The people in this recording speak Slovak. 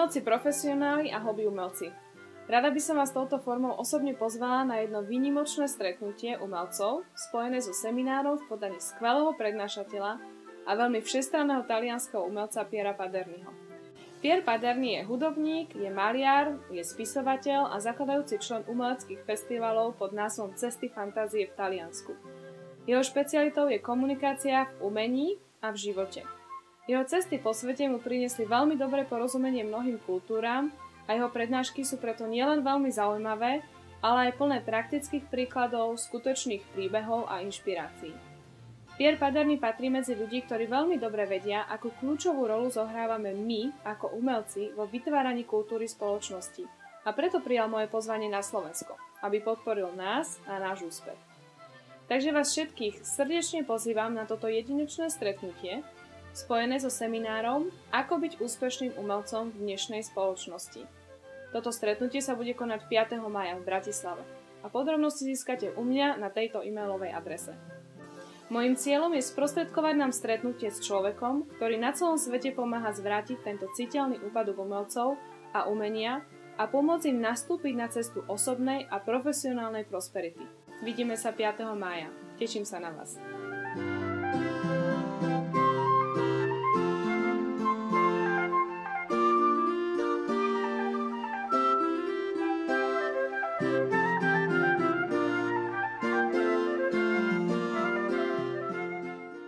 Umelci profesionáli a hobby umelci. Rada by som vás touto formou osobne pozvala na jedno výnimočné stretnutie umelcov, spojené so seminárom v podaní skvelého prednášateľa a veľmi všestranného talianskeho umelca Piera Paderniho. Pier Paderni je hudobník, je maliar, je spisovateľ a zakladajúci člen umeleckých festivalov pod názvom Cesty fantázie v Taliansku. Jeho špecialitou je komunikácia v umení a v živote. Jeho cesty po svete mu priniesli veľmi dobré porozumenie mnohým kultúram a jeho prednášky sú preto nielen veľmi zaujímavé, ale aj plné praktických príkladov, skutočných príbehov a inšpirácií. Pier Paderni patrí medzi ľudí, ktorí veľmi dobre vedia, akú kľúčovú rolu zohrávame my, ako umelci, vo vytváraní kultúry spoločnosti a preto prijal moje pozvanie na Slovensko, aby podporil nás a náš úspech. Takže vás všetkých srdečne pozývam na toto jedinečné stretnutie, spojené so seminárom Ako byť úspešným umelcom v dnešnej spoločnosti. Toto stretnutie sa bude konať 5. mája v Bratislave a podrobnosti získate u mňa na tejto e-mailovej adrese. Mojím cieľom je sprostredkovať nám stretnutie s človekom, ktorý na celom svete pomáha zvrátiť tento citeľný úpadok umelcov a umenia a pomôcť im nastúpiť na cestu osobnej a profesionálnej prosperity. Vidíme sa 5. mája. Teším sa na vás.